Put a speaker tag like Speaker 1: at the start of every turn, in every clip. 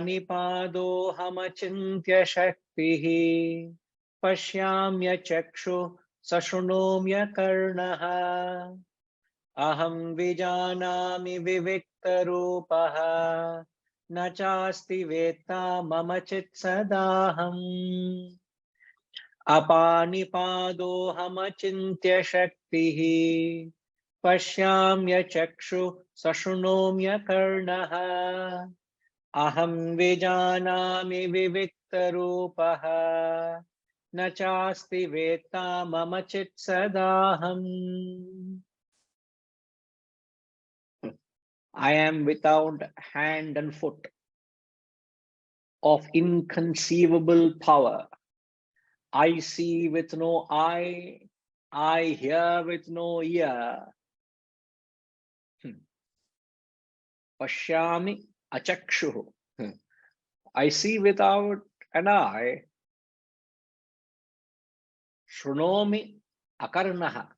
Speaker 1: Apanipadohamachintya shaktihi pashyamya chakshu sashrunomya karnaha aham vijanami vivikta rupaha nachasti veta mama chit sadaham. Apanipadohamachintya shaktihi pashyamya chakshu sashrunomya karnaha aham vijanami vivikta rupaha nachasti veta mama chit sadaham. I am without hand and foot, of inconceivable power. I see with no eye, I hear with no ear. Pashyami achakshuhu. I see without an eye. Shrunomi akarnaha.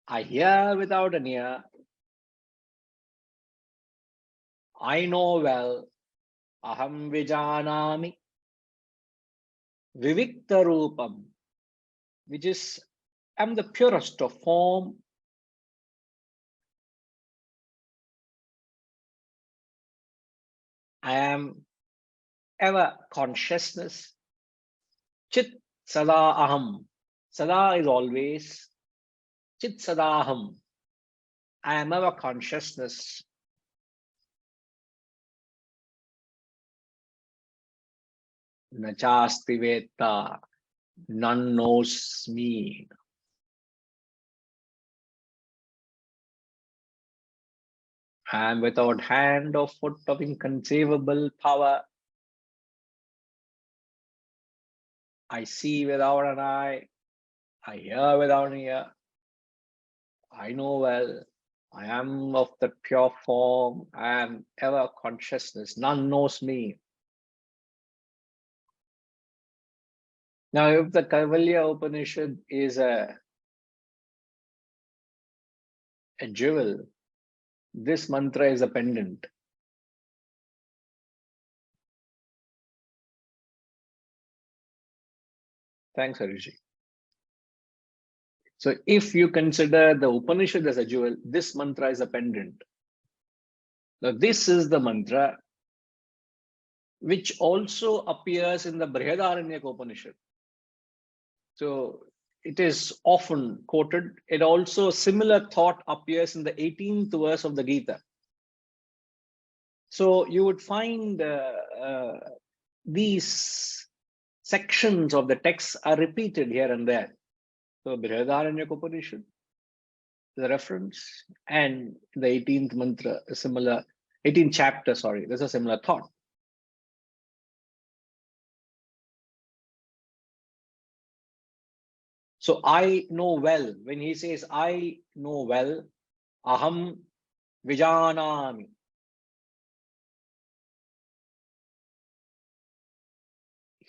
Speaker 1: I hear without an ear. I know well. Aham vijanami vivikta rupam, which is, I'm the purest of form. I am ever consciousness. Chit sada aham. Sada is always. Chit sada aham. I am ever consciousness. Nachasti veta. None knows me. I am without hand or foot, of inconceivable power. I see without an eye. I hear without an ear. I know well. I am of the pure form. I am ever consciousness. None knows me. Now, if the Kaivalyopanishad is a jewel, this mantra is a pendant. Thanks, Harishi. So if you consider the Upanishad as a jewel, this mantra is a pendant. Now, this is the mantra which also appears in the Brihadaranyaka Upanishad. So it is often quoted. It also, similar thought appears in the 18th verse of the Gita. So you would find these sections of the text are repeated here and there. So Brihadaranyaka Upanishad, the reference, and the 18th mantra, a similar 18th chapter, sorry, there's a similar thought. So I know well, when he says I know well, aham vijanami.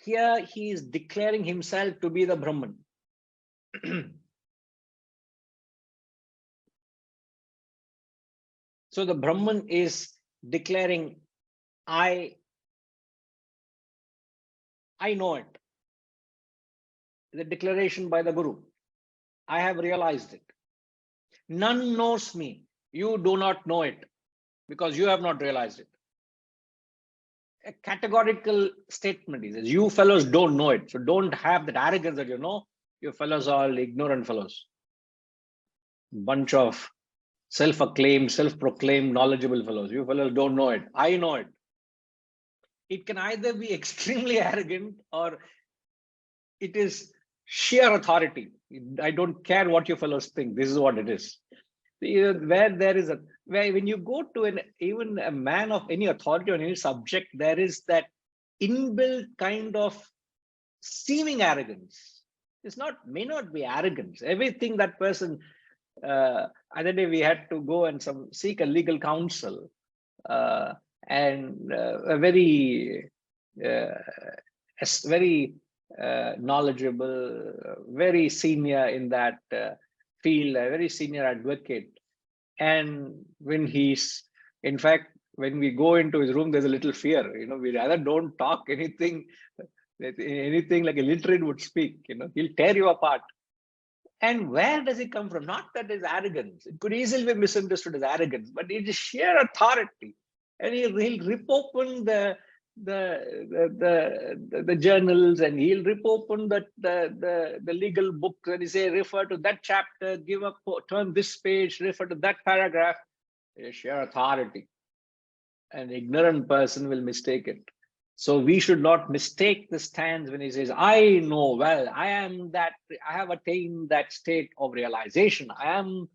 Speaker 1: Here he is declaring himself to be the Brahman. So the Brahman is declaring, I know it. The declaration by the Guru. I have realized it. None knows me. You do not know it because you have not realized it. A categorical statement is, you fellows don't know it. So don't have that arrogance that you know. You fellows are all ignorant fellows. Bunch of self-acclaimed, self-proclaimed, knowledgeable fellows. You fellows don't know it. I know it. It can either be extremely arrogant or it is sheer authority. I don't care what you fellows think. This is what it is. Where there is when you go to even a man of any authority on any subject, there is that inbuilt kind of seeming arrogance. It's may not be arrogance. Everything that person. Other day we had to go and seek a legal counsel, and a very knowledgeable, very senior in that field, a very senior advocate. And when he's, in fact, when we go into his room, there's a little fear. We rather don't talk anything like a literate would speak. He'll tear you apart. And where does it come from? Not that it's arrogance. It could easily be misunderstood as arrogance, but it is sheer authority. And he'll rip open the journals, and he'll rip open the legal books, and he say, refer to that chapter, turn this page, refer to that paragraph. Sheer authority. An ignorant person will mistake it. So we should not mistake the stance when he says, I know well, I have attained that state of realization. I am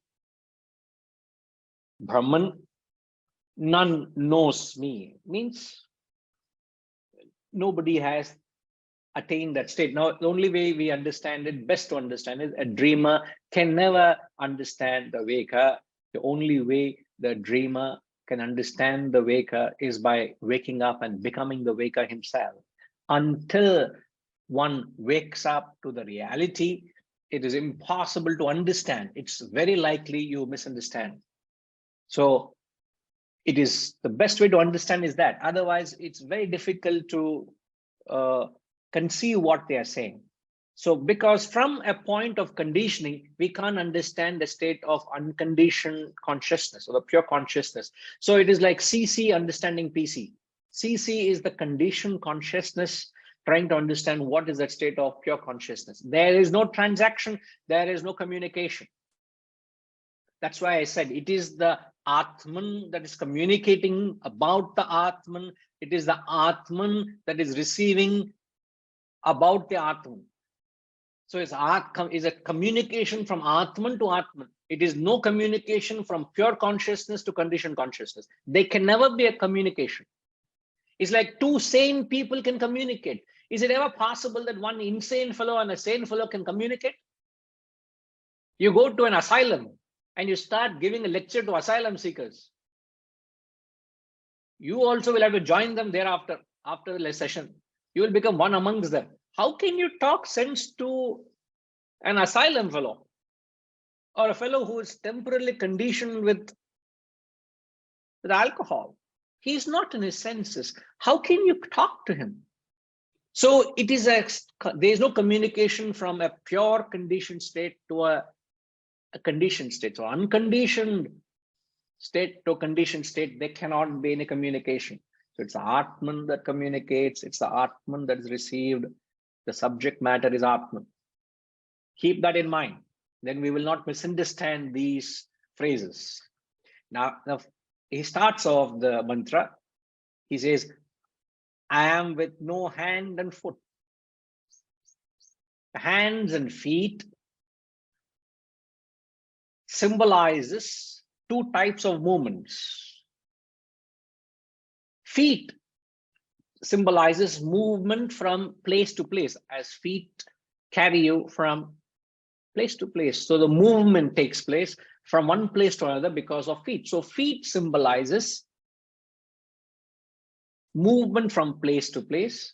Speaker 1: Brahman, none knows me. Means nobody has attained that state. Now, the only way we understand it, best to understand is a dreamer can never understand the waker. The only way the dreamer can understand the waker is by waking up and becoming the waker himself. Until one wakes up to the reality, it is impossible to understand. It's very likely you misunderstand. So it is the best way to understand is that. Otherwise, it's very difficult to conceive what they are saying. So because from a point of conditioning, we can't understand the state of unconditioned consciousness or the pure consciousness. So it is like CC understanding PC. CC is the conditioned consciousness trying to understand what is that state of pure consciousness. There is no transaction, there is no communication. That's why I said it is the Atman that is communicating about the Atman. It is the Atman that is receiving about the Atman. So it's a communication from Atman to Atman. It is no communication from pure consciousness to conditioned consciousness. There can never be a communication. It's like two sane people can communicate. Is it ever possible that one insane fellow and a sane fellow can communicate? You go to an asylum and you start giving a lecture to asylum seekers. You also will have to join them thereafter, after the session. You will become one amongst them. How can you talk sense to an asylum fellow or a fellow who is temporarily conditioned with alcohol? He's not in his senses. How can you talk to him? So it is there is no communication from a pure conditioned state to a conditioned state. So unconditioned state to conditioned state, there cannot be any communication. So it's the Atman that communicates. It's the Atman that is received. The subject matter is Atman. Keep that in mind. Then we will not misunderstand these phrases. Now he starts off the mantra. He says, I am with no hand and foot. Hands and feet symbolizes two types of movements. Feet symbolizes movement from place to place, as feet carry you from place to place. So the movement takes place from one place to another because of feet. So feet symbolizes movement from place to place,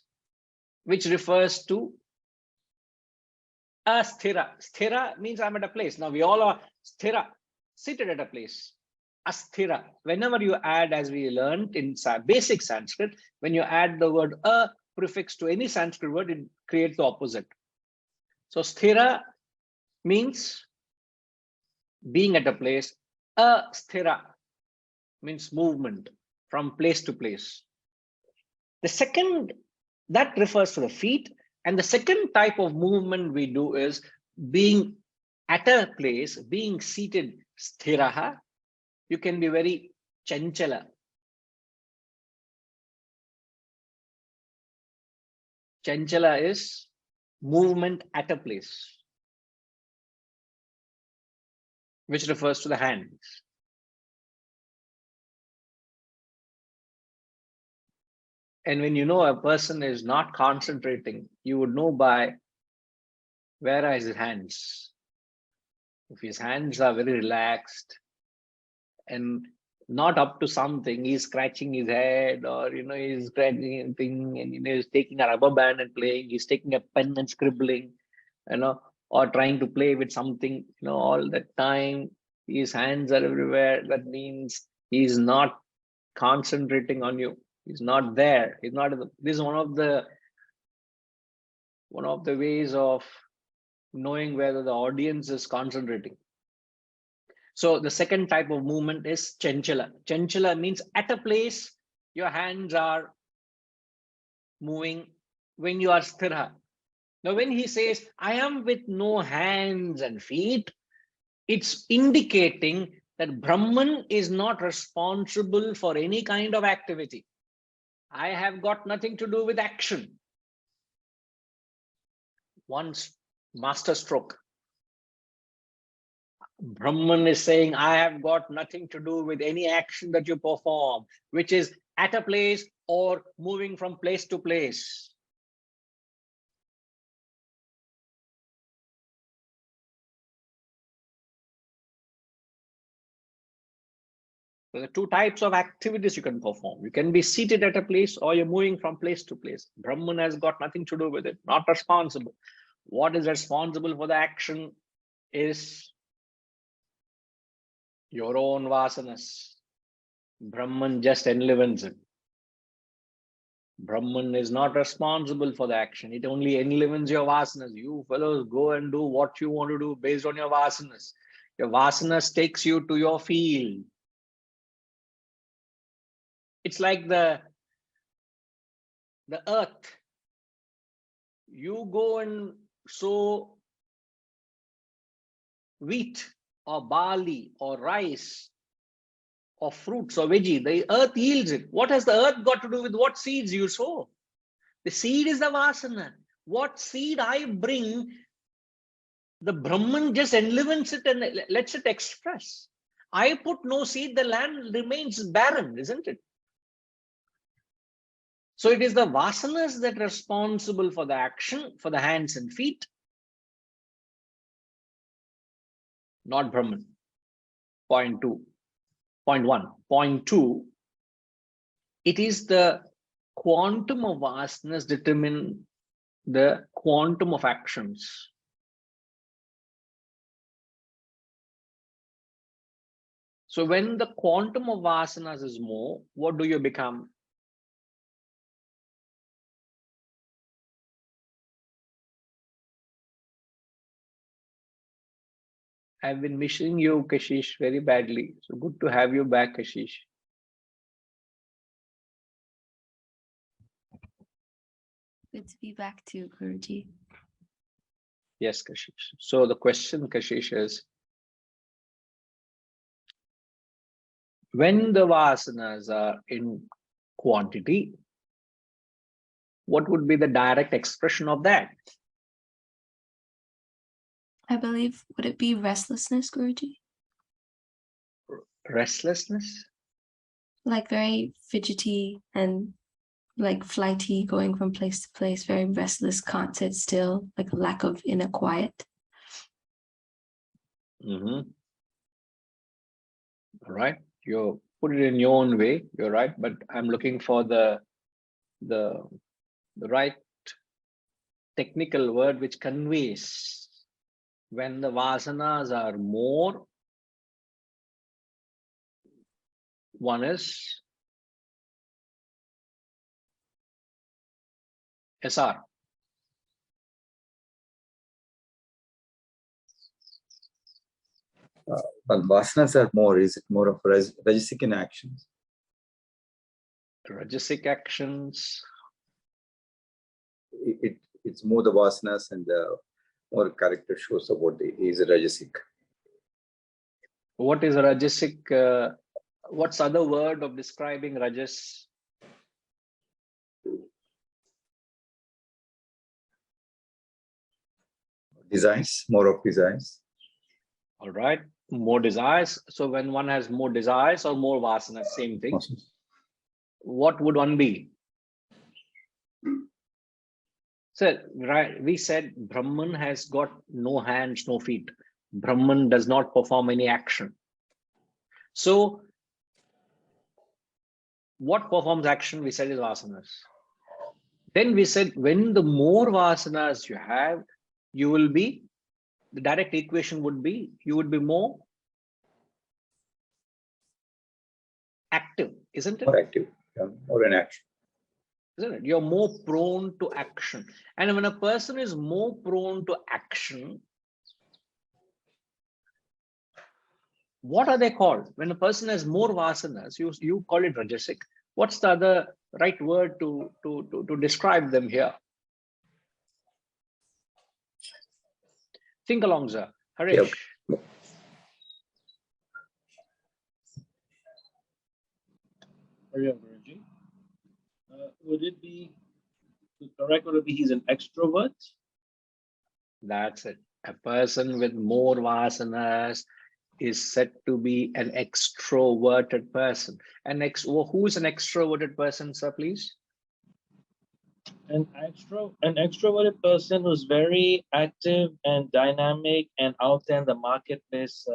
Speaker 1: which refers to a sthira. Sthira means I'm at a place. Now we all are sthira, seated at a place. Asthira. Whenever you add, as we learned in basic Sanskrit, when you add the word a prefix to any Sanskrit word, it creates the opposite. So sthira means being at a place. Asthira means movement from place to place. The second, that refers to the feet. And the second type of movement we do is being at a place, being seated, sthiraha. You can be very chanchala. Chanchala is movement at a place, which refers to the hands. And when you know a person is not concentrating, you would know by where are his hands. If his hands are very relaxed and not up to something, he's scratching his head, or he's scratching anything, and he's taking a rubber band and playing, he's taking a pen and scribbling, or trying to play with something, all the time, his hands are everywhere. That means he's not concentrating on you. He's not there. He's not. This is one of the ways of knowing whether the audience is concentrating. So the second type of movement is chanchala. Chanchala means at a place, your hands are moving when you are sthira. Now, when he says, I am with no hands and feet, it's indicating that Brahman is not responsible for any kind of activity. I have got nothing to do with action. One master stroke. Brahman is saying, I have got nothing to do with any action that you perform, which is at a place or moving from place to place. So there are two types of activities you can perform. You can be seated at a place or you're moving from place to place. Brahman has got nothing to do with it, not responsible. What is responsible for the action is your own vasanas. Brahman just enlivens it. Brahman is not responsible for the action. It only enlivens your vasanas. You fellows go and do what you want to do based on your vasanas. Your vasanas takes you to your field. It's like the earth. You go and sow wheat or barley or rice or fruits or veggie. The earth yields it. What has the earth got to do with what seeds you sow? The seed is the vasana. What seed I bring, the Brahman just enlivens it and lets it express. I put no seed, the land remains barren, isn't it? So it is the vasanas that are responsible for the action, for the hands and feet, not Brahman. Point one. Point two, it is the quantum of vasanas determine the quantum of actions. So when the quantum of vasanas is more, what do you become? I've been missing you, Kashish, very badly. So good to have you back, Kashish.
Speaker 2: Good to be back too, Guruji.
Speaker 1: Yes, Kashish. So the question, Kashish, is when the vasanas are in quantity, what would be the direct expression of that?
Speaker 2: I believe, would it be restlessness, Guruji?
Speaker 1: Restlessness?
Speaker 2: Like very fidgety and like flighty, going from place to place, very restless, can't sit still, like a lack of inner quiet.
Speaker 1: All right. You put it in your own way. You're right. But I'm looking for the right technical word which conveys when the vasanas are more. One is SR.
Speaker 3: Well, vasanas are more. Is it more of rajasic in actions?
Speaker 1: Rajasic actions.
Speaker 3: It's more the vasanas and the more character shows about is a rajasic.
Speaker 1: What is rajasic? What's other word of describing rajas?
Speaker 3: Desires, more of desires.
Speaker 1: All right, more desires. So when one has more desires or more vasanas, same thing.
Speaker 3: Awesome.
Speaker 1: What would one be? So, right, we said Brahman has got no hands, no feet. Brahman does not perform any action. So, what performs action? We said is vasanas. Then we said when the more vasanas you have, you will be, the direct equation would be, you would be more active, isn't it?
Speaker 3: More active, more in action.
Speaker 1: Isn't it? You're more prone to action. And when a person is more prone to action, what are they called? When a person has more vasanas, you call it rajasic. What's the other right word to describe them here? Think along, sir. Harish.
Speaker 3: Yep.
Speaker 4: Guruji. Would it be correct? Would it be he's an extrovert?
Speaker 1: That's it. A person with more vasanas is said to be an extroverted person. Who is an extroverted person, sir, please?
Speaker 4: An extroverted person who's very active and dynamic and out there in the marketplace,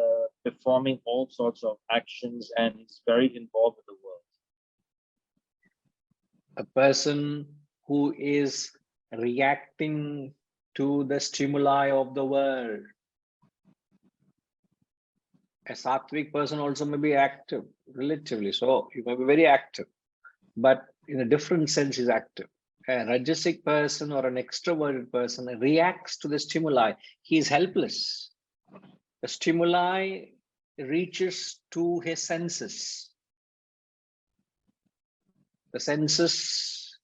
Speaker 4: performing all sorts of actions, and is very involved with the world.
Speaker 1: A person who is reacting to the stimuli of the world. A sattvic person also may be active, relatively so. You may be very active, but in a different sense is active. A rajasic person or an extroverted person reacts to the stimuli. He is helpless. The stimuli reaches to his senses. The senses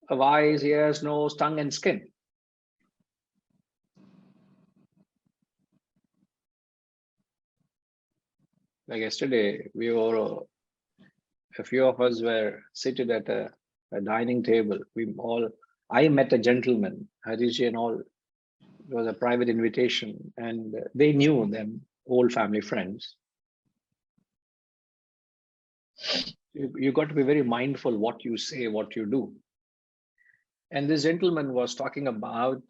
Speaker 1: of eyes, ears, nose, tongue, and skin. Like yesterday, a few of us were seated at a dining table. I met a gentleman, Harishi and all. It was a private invitation, and they knew them, old family friends. You got to be very mindful what you say, what you do. And this gentleman was talking about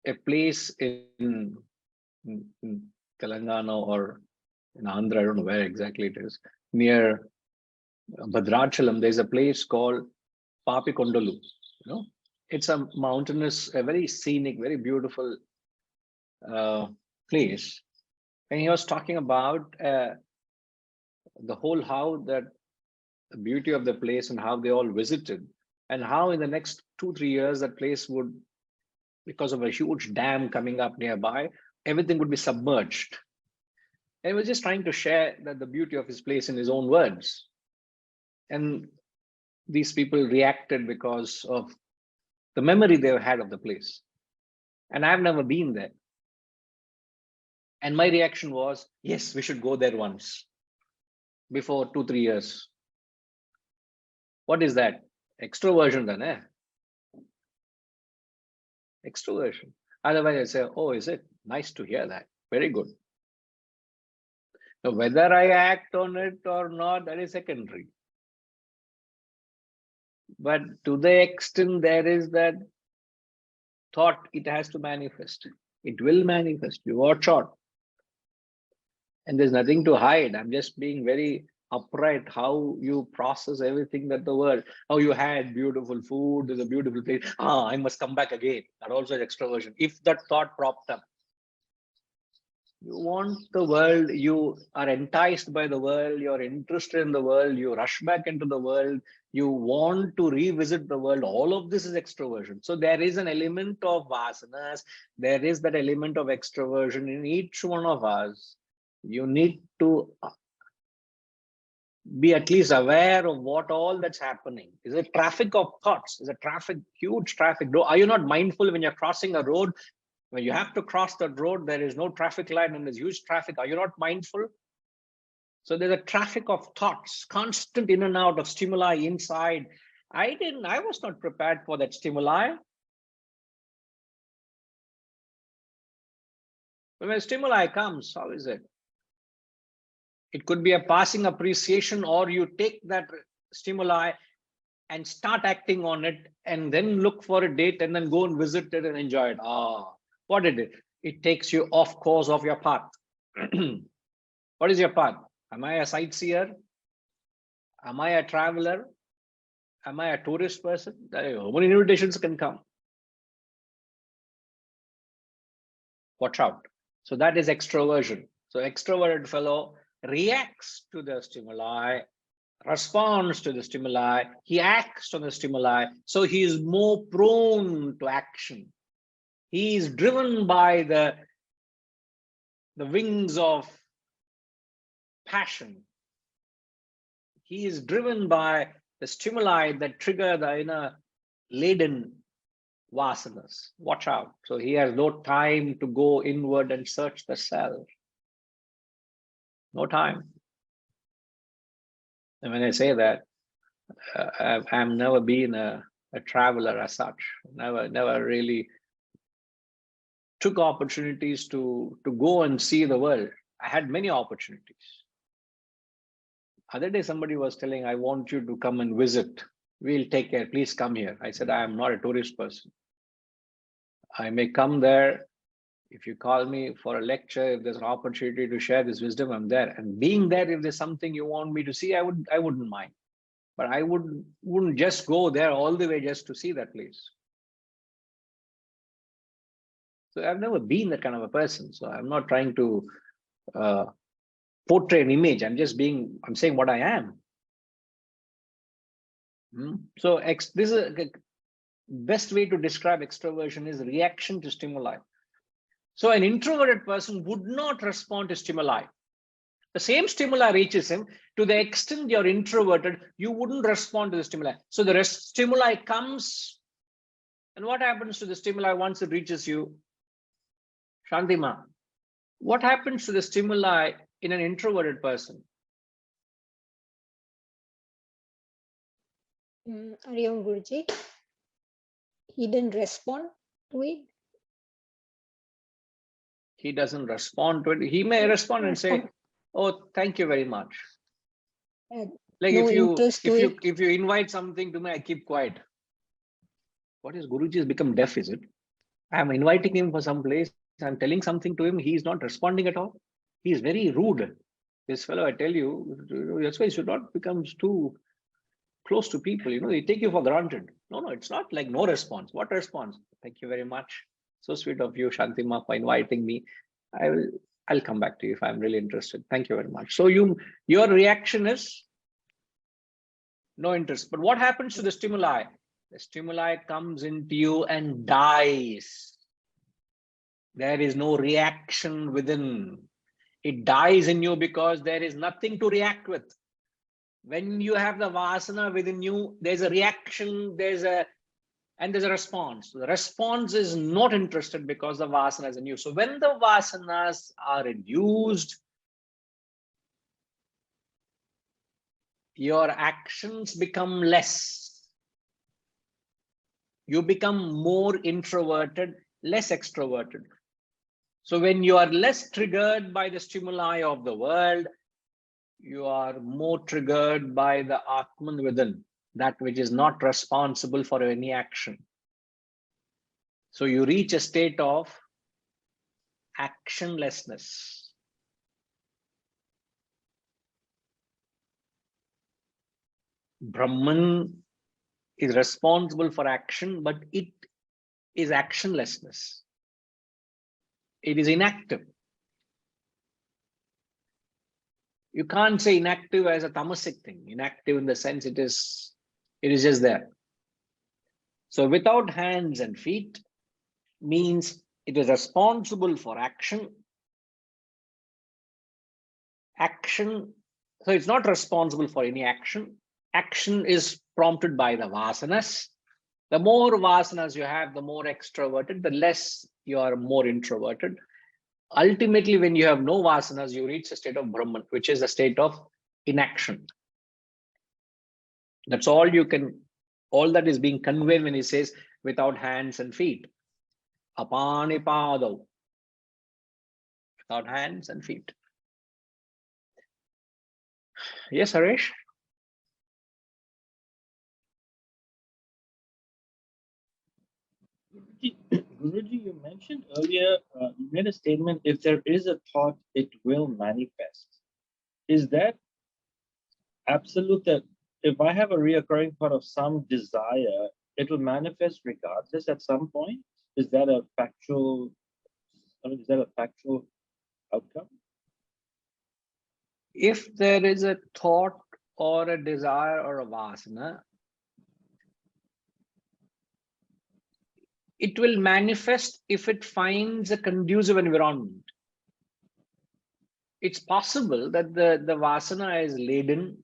Speaker 1: a place in Telangana or in Andhra, I don't know where exactly it is, near Bhadrachalam. There's a place called Papikondalu. It's a mountainous, a very scenic, very beautiful place. And he was talking about the whole the beauty of the place and how they all visited, and how in the next 2-3 years that place would, because of a huge dam coming up nearby, everything would be submerged. And he was just trying to share the beauty of his place in his own words. And these people reacted because of the memory they had of the place. And I've never been there. And my reaction was, yes, we should go there once before 2-3 years. What is that? Extroversion then, eh? Extroversion. Otherwise I say, oh, is it? Nice to hear that. Very good. So whether I act on it or not, that is secondary. But to the extent there is that thought, it has to manifest. It will manifest. You watch out. And there's nothing to hide. I'm just being very upright how you process everything that the world, how you had beautiful food, there's a beautiful place. I must come back again. That also is extroversion. If that thought propped up, you want the world, you are enticed by the world, you're interested in the world, you rush back into the world, you want to revisit the world. All of this is extroversion. So there is an element of vasanas, there is that element of extroversion in each one of us. You need to be at least aware of what all that's happening. Is a traffic of thoughts, is a traffic, huge traffic. Are you not mindful when you're crossing a road? When you have to cross that road, there is no traffic light and there's huge traffic. Are you not mindful? So there's a traffic of thoughts, constant in and out of stimuli inside. I was not prepared for that stimuli. When a stimuli comes, how is it? It could be a passing appreciation, or you take that stimuli and start acting on it and then look for a date and then go and visit it and enjoy it. What did it? It takes you off course of your path. What is your path? Am I a sightseer? Am I a traveler? Am I a tourist person? How many invitations can come? Watch out. So that is extroversion. So extroverted fellow reacts to the stimuli, responds to the stimuli, he acts on the stimuli, so he is more prone to action. He is driven by the wings of passion. He is driven by the stimuli that trigger the inner laden vasanas. Watch out. So he has no time to go inward and search the self. No time. And when I say that, I've never been a traveler as such. Never really took opportunities to go and see the world. I had many opportunities. Other day, somebody was telling, I want you to come and visit. We'll take care. Please come here. I said, I am not a tourist person. I may come there. If you call me for a lecture, if there's an opportunity to share this wisdom, I'm there. And being there, if there's something you want me to see, I wouldn't mind. But I wouldn't just go there all the way just to see that place. So I've never been that kind of a person. So I'm not trying to portray an image. I'm saying what I am. So this is the best way to describe extroversion is reaction to stimuli. So an introverted person would not respond to stimuli. The same stimuli reaches him. To the extent you're introverted, you wouldn't respond to the stimuli. So the stimuli comes, and what happens to the stimuli once it reaches you? Shantima, what happens to the stimuli in an introverted person?
Speaker 5: Ariyam Guruji, he didn't respond to it.
Speaker 1: He doesn't respond to it. He may respond and say, oh, thank you very much. Like
Speaker 5: no
Speaker 1: if you invite something to me, I keep quiet. What is Guruji has become deaf, is it? I'm inviting him for some place. I'm telling something to him. He's not responding at all. He's very rude. This fellow, I tell you, that's why he should not become too close to people. They take you for granted. No, it's not like no response. What response? Thank you very much. So sweet of you, Shantima, for inviting me. I'll come back to you if I'm really interested. Thank you very much. So your reaction is no interest. But what happens to the stimuli? The stimuli comes into you and dies. There is no reaction within. It dies in you because there is nothing to react with. When you have the vasana within you, there's a reaction, there's a response. The response is not interested because the vasana is in you. So when the vasanas are reduced, your actions become less. You become more introverted, less extroverted. So when you are less triggered by the stimuli of the world, you are more triggered by the Atman within, that which is not responsible for any action. So you reach a state of actionlessness. Brahman is responsible for action, but it is actionlessness. It is inactive. You can't say inactive as a tamasic thing. Inactive in the sense it is just there. So without hands and feet means it is responsible for action. Action, so it's not responsible for any action. Action is prompted by the vasanas. The more vasanas you have, the more extroverted, the less you are more introverted. Ultimately, when you have no vasanas, you reach a state of Brahman, which is a state of inaction. That's all that is being conveyed when he says without hands and feet. Apanipadau. Without hands and feet. Yes, Harish?
Speaker 4: Guruji, you mentioned earlier, you made a statement, if there is a thought, it will manifest. Is that absolute, that if I have a reoccurring thought of some desire, it will manifest regardless at some point? Is that a factual outcome?
Speaker 1: if there is a thought or a desire or a vasana, it will manifest if it finds a conducive environment. It's possible that the vasana is laden.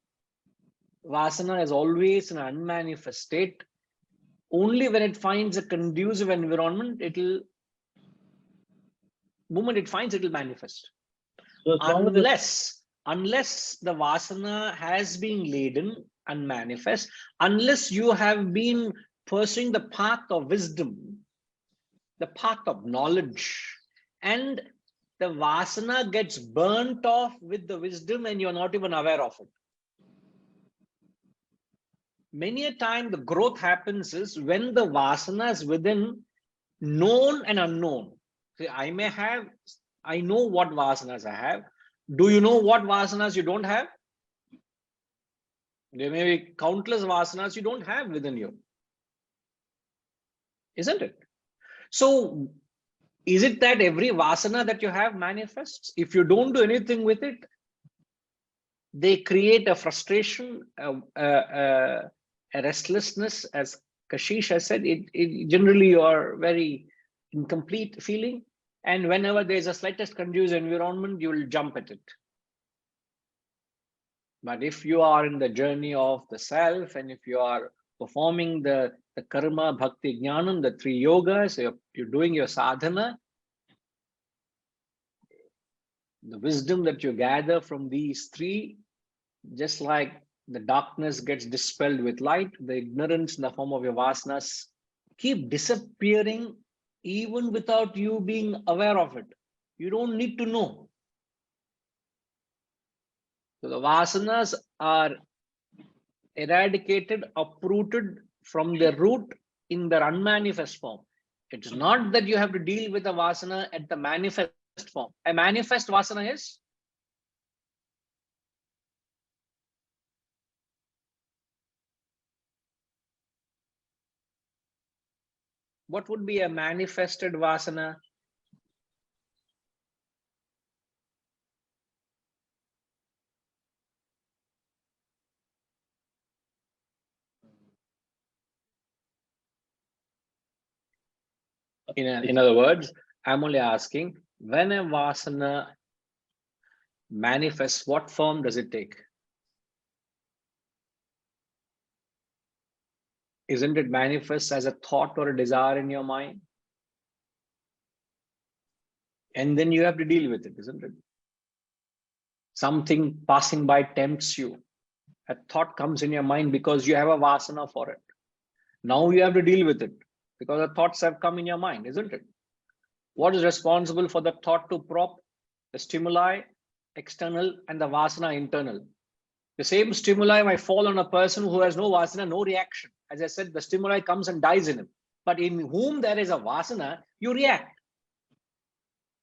Speaker 1: Vasana is always an unmanifest state. Only when it finds a conducive environment, moment it finds, it will manifest.
Speaker 4: So as long as
Speaker 1: Unless the vasana has been laden and manifest, unless you have been pursuing the path of wisdom, the path of knowledge, and the vasana gets burnt off with the wisdom and you're not even aware of it. Many a time the growth happens is when the vasana is within known and unknown. See, I know what vasanas I have. Do you know what vasanas you don't have? There may be countless vasanas you don't have within you. Isn't it? So, is it that every vasana that you have manifests? If you don't do anything with it, they create a frustration, a restlessness. As Kashish has said, it generally you are very incomplete feeling. And whenever there is a slightest conducive environment, you will jump at it. But if you are in the journey of the self, and if you are performing the karma, bhakti, jnanam, the three yogas, you're doing your sadhana, the wisdom that you gather from these three, just like the darkness gets dispelled with light, the ignorance in the form of your vasanas keep disappearing even without you being aware of it. You don't need to know. So the vasanas are eradicated, uprooted from their root in their unmanifest form. It's not that you have to deal with the vasana at the manifest form. A manifest vasana is what would be a manifested vasana? In other words, I'm only asking, when a vasana manifests, what form does it take? Isn't it manifest as a thought or a desire in your mind? And then you have to deal with it, isn't it? Something passing by tempts you. A thought comes in your mind because you have a vasana for it. Now you have to deal with it because the thoughts have come in your mind, isn't it? What is responsible for the thought to prop? The stimuli, external, and the vasana, internal. The same stimuli might fall on a person who has no vasana, no reaction. As I said, the stimuli comes and dies in him. But in whom there is a vasana, you react.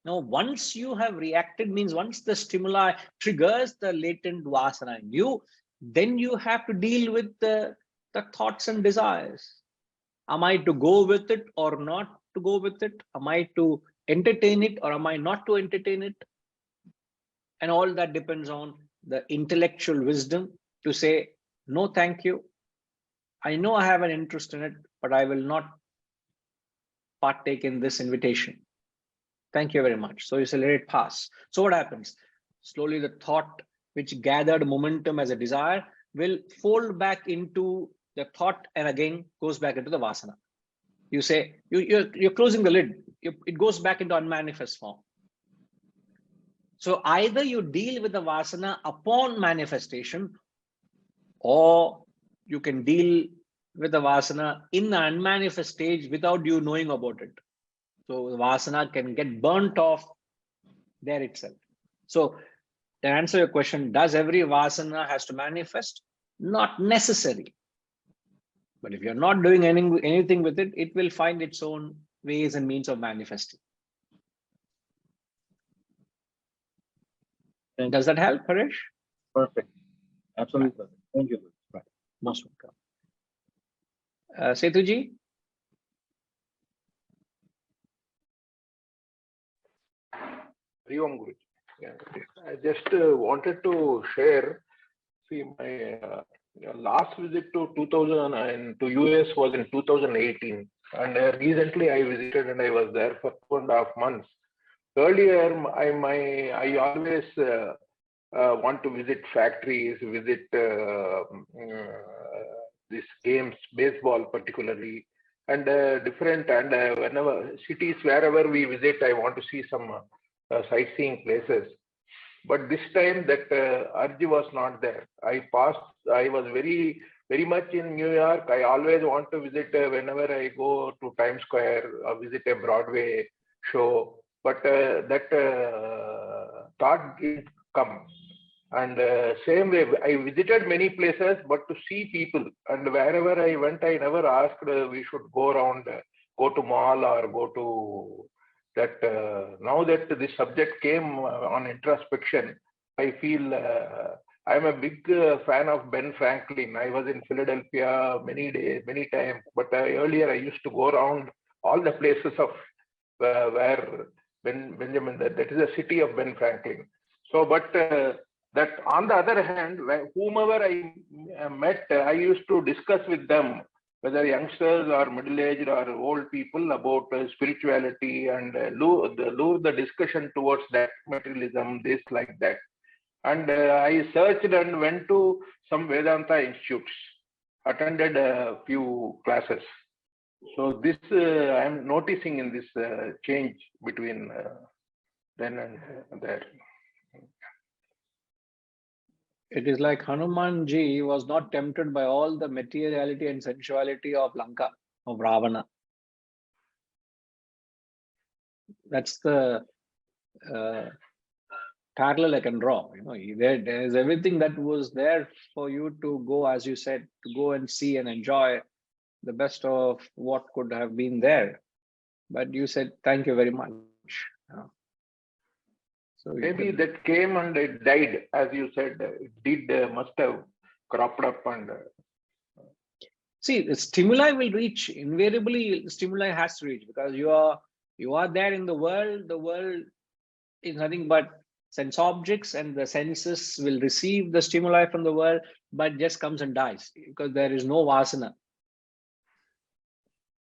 Speaker 1: Now, once you have reacted, means once the stimuli triggers the latent vasana in you, then you have to deal with the thoughts and desires. Am I to go with it or not to go with it? Am I to entertain it or am I not to entertain it? And all that depends on the intellectual wisdom to say, no, thank you. I know I have an interest in it, but I will not partake in this invitation. Thank you very much. So you say, let it pass. So what happens? Slowly the thought which gathered momentum as a desire will fold back into the thought and again goes back into the vasana. You say, you're closing the lid. It goes back into unmanifest form. So either you deal with the vasana upon manifestation, or you can deal with the vasana in the unmanifest stage without you knowing about it. So the vasana can get burnt off there itself. So to answer your question, does every vasana has to manifest? Not necessary. But if you're not doing anything with it, it will find its own ways and means of manifesting. Does that help, Paresh?
Speaker 4: perfect. Absolutely perfect. Thank you.
Speaker 1: Right. Most welcome. Setuji?
Speaker 6: Hari Om Guruji. Yeah, I just wanted to share. See, my last visit to 2000 and to US was in 2018, and recently I visited and I was there for 2.5 months. Earlier, I always want to visit factories, visit these games, baseball particularly, and different and whenever cities wherever we visit, I want to see some sightseeing places. But this time that urge was not there. I was very much in New York. I always want to visit whenever I go to Times Square or visit a Broadway show. But that thought didn't come. And same way, I visited many places, but to see people. And wherever I went, I never asked we should go around, go to mall or go to that. Now that this subject came on introspection, I feel I'm a big fan of Ben Franklin. I was in Philadelphia many days, many times, but earlier I used to go around all the places of where Benjamin, that is the city of Ben Franklin. So, but that on the other hand, whomever I met, I used to discuss with them, whether youngsters or middle-aged or old people, about spirituality and lure the discussion towards that materialism, this like that. And I searched and went to some Vedanta institutes, attended a few classes. So this I am noticing in this change between then and there.
Speaker 1: It is like Hanumanji was not tempted by all the materiality and sensuality of Lanka, of Ravana. That's the parallel I can draw. You know, there is everything that was there for you to go, as you said, to go and see and enjoy the best of what could have been there. But you said, thank you very much. So
Speaker 6: maybe that came and it died, as you said. It must have cropped up and.
Speaker 1: See, the stimuli will reach, invariably stimuli has to reach, because you are there in the world. The world is nothing but sense objects, and the senses will receive the stimuli from the world, but just comes and dies because there is no vasana.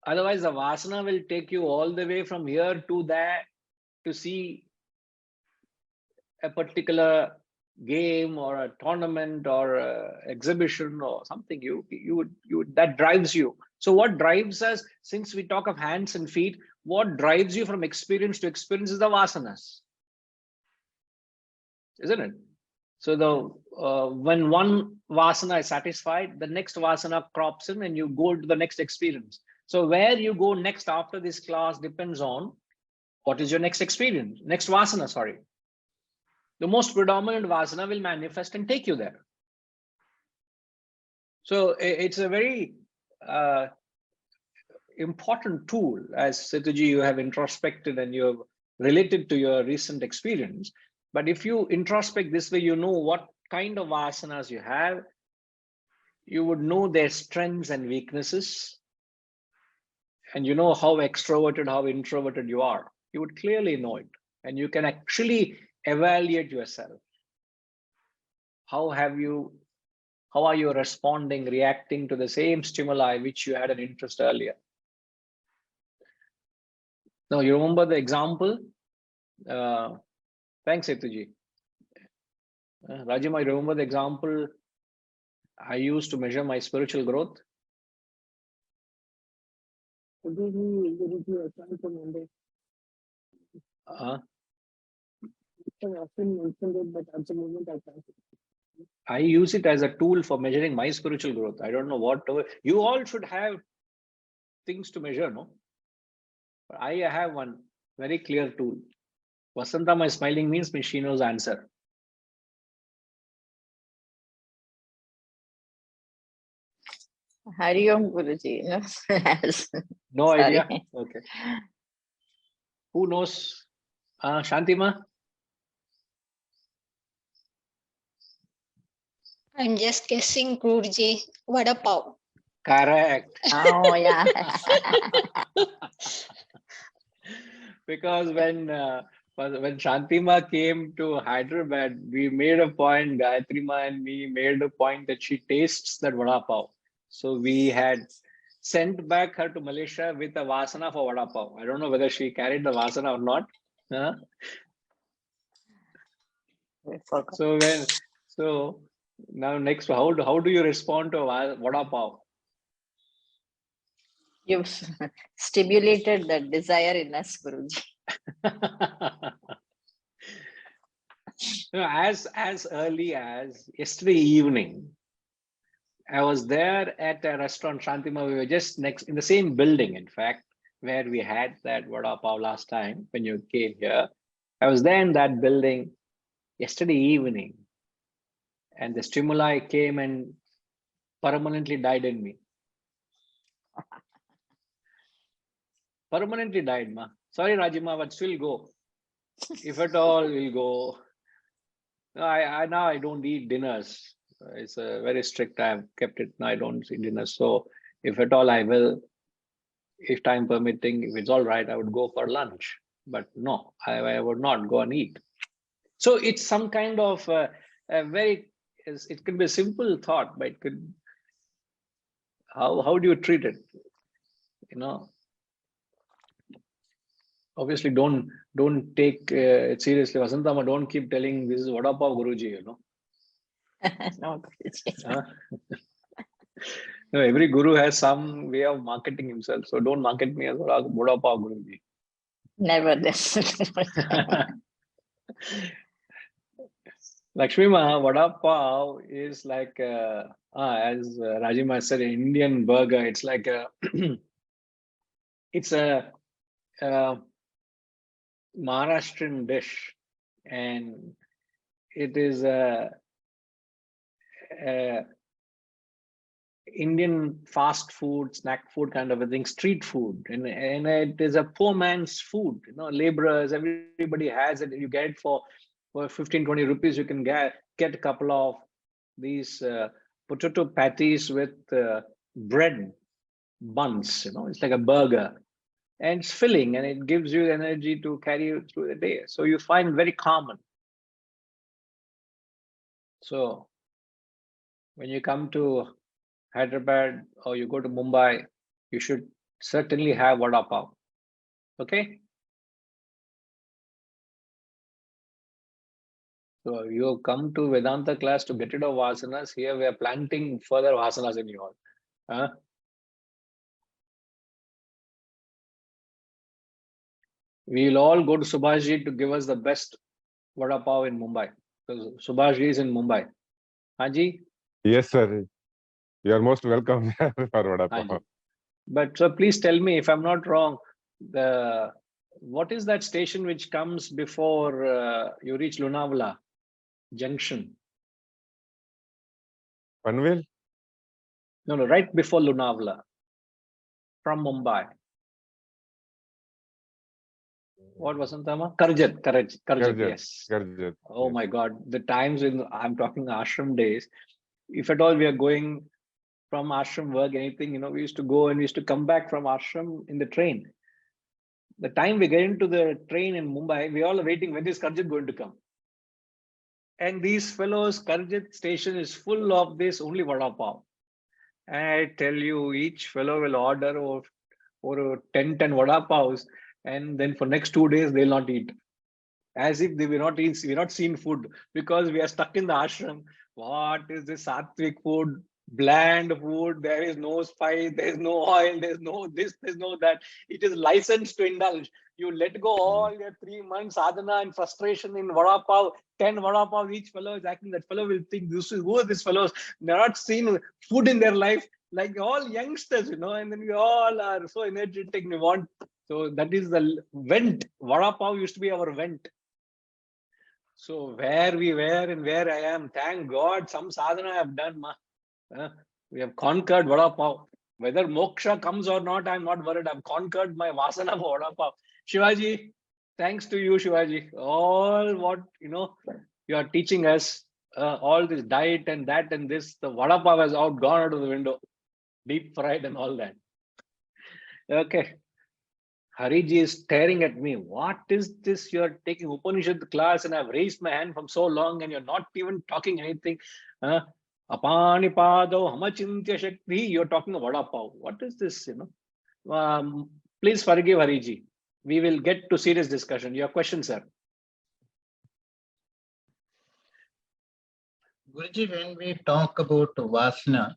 Speaker 1: Otherwise, the vasana will take you all the way from here to there to see a particular game or a tournament or a exhibition or something. That drives you. So what drives us, since we talk of hands and feet, what drives you from experience to experience is the vasanas, isn't it? So the when one vasana is satisfied, the next vasana crops in and you go to the next experience. So where you go next after this class depends on what is your next experience, next vasana, sorry. The most predominant vasana will manifest and take you there. So it's a very important tool, as Setuji, you have introspected and you have related to your recent experience. But if you introspect this way, you know what kind of vasanas you have. You would know their strengths and weaknesses. And you know how extroverted, how introverted you are. You would clearly know it. And you can actually evaluate yourself. How are you responding, reacting to the same stimuli which you had an interest earlier? Now, you remember the example? Thanks, Setuji. Rajima, you remember the example I used to measure my spiritual growth? I use it as a tool for measuring my spiritual growth. I don't know what you all should have things to measure, no? But I have one very clear tool. Vasanta, my smiling means she knows answer.
Speaker 7: Hari Om Guruji.
Speaker 1: No idea. Okay. Who knows? Shantima?
Speaker 5: I'm just guessing, Guruji. Vada pav.
Speaker 1: Correct.
Speaker 7: Oh, yeah.
Speaker 1: Because when But when Shantima came to Hyderabad, we made a point, Gayatri Ma and me made a point that she tastes that vada pav. So we had sent back her to Malaysia with a vasana for vada pav. I don't know whether she carried the vasana or not. Huh?
Speaker 7: We forgot.
Speaker 1: So now next, how do you respond to a vada pav?
Speaker 7: You've stimulated the desire in us, Guruji.
Speaker 1: As early as yesterday evening, I was there at a restaurant, Shantima. We were just next in the same building, in fact, where we had that vada pav last time when you came here. I was there in that building yesterday evening, and the stimuli came and permanently died in me. Permanently died, ma. Sorry, Rajima, but still go. If at all, we'll go. No, I now I don't eat dinners. It's a very strict. I've kept it. Now I don't eat dinners. So if at all, I will, if time permitting, if it's all right, I would go for lunch. But no, I would not go and eat. So it's some kind of a very. It could be a simple thought, but it could. How do you treat it? You know. Obviously, don't take it seriously. Vasantama, don't keep telling this is vada pav Guruji, you know.
Speaker 7: No, Guruji.
Speaker 1: Huh? No, every guru has some way of marketing himself. So don't market me as vada pav Guruji.
Speaker 7: Never this.
Speaker 1: Lakshmi Ma, vada pav is like, as Rajima said, an Indian burger. It's like a, it's a Maharashtrian dish, and it is a Indian fast food, snack food kind of a thing, street food, and it is a poor man's food. You know, laborers, everybody has it. You get it for 15, 20 rupees. You can get a couple of these potato patties with bread buns. You know, it's like a burger. And it's filling, and it gives you energy to carry you through the day. So you find very common. So when you come to Hyderabad or you go to Mumbai, you should certainly have vada pav. Okay. So you come to Vedanta class to get rid of vasanas. Here we are planting further vasanas in you all. Huh? We'll all go to Subhashji to give us the best vada pav in Mumbai. Because Subhashji is in Mumbai. Haji?
Speaker 8: Yes, sir. You are most welcome for vada
Speaker 1: Haji.
Speaker 8: pav.
Speaker 1: But so please tell me if I'm not wrong, what is that station which comes before you reach Lonavala Junction?
Speaker 8: Panvel?
Speaker 1: No, right before Lonavala from Mumbai. What Vasantama? Karjat, yes.
Speaker 8: Karjat,
Speaker 1: Oh
Speaker 8: yes.
Speaker 1: my God, the times when I'm talking ashram days, if at all we are going from ashram work, anything, you know, we used to go and we used to come back from ashram in the train. The time we get into the train in Mumbai, we all are waiting, when is Karjat going to come? And these fellows, Karjat station is full of this only vada pav. And I tell you, each fellow will order over 10 vada pavs, and then for next 2 days they'll not eat. As if they were not seen food, because we are stuck in the ashram. What is this sattvic food? Bland food. There is no spice, there is no oil, there's no this, there's no that. It is licensed to indulge. You let go all your 3 months sadhana and frustration in vada pav, 10 vada pav, each fellow is acting. That fellow will think, who are these fellows? They're not seen food in their life, like all youngsters, you know, and then we all are so energetic. We want, so that is the vent. Vada pav used to be our vent. So where we were and where I am, thank God, some sadhana I have done, ma. We have conquered vada pav. Whether moksha comes or not, I'm not worried. I've conquered my vasana for vada pav. Shivaji, thanks to you, Shivaji. All what, you know, you are teaching us, all this diet and that and this, the vada pav has gone out of the window. Deep fried and all that. Okay. Hariji is staring at me. What is this? You're taking Upanishad class and I've raised my hand from so long and you're not even talking anything. Apanipado, hamachintya shakti, you're talking about vada pav. What is this, please forgive Hariji. We will get to serious discussion. Your question, sir.
Speaker 9: Guruji, when we talk about vasana,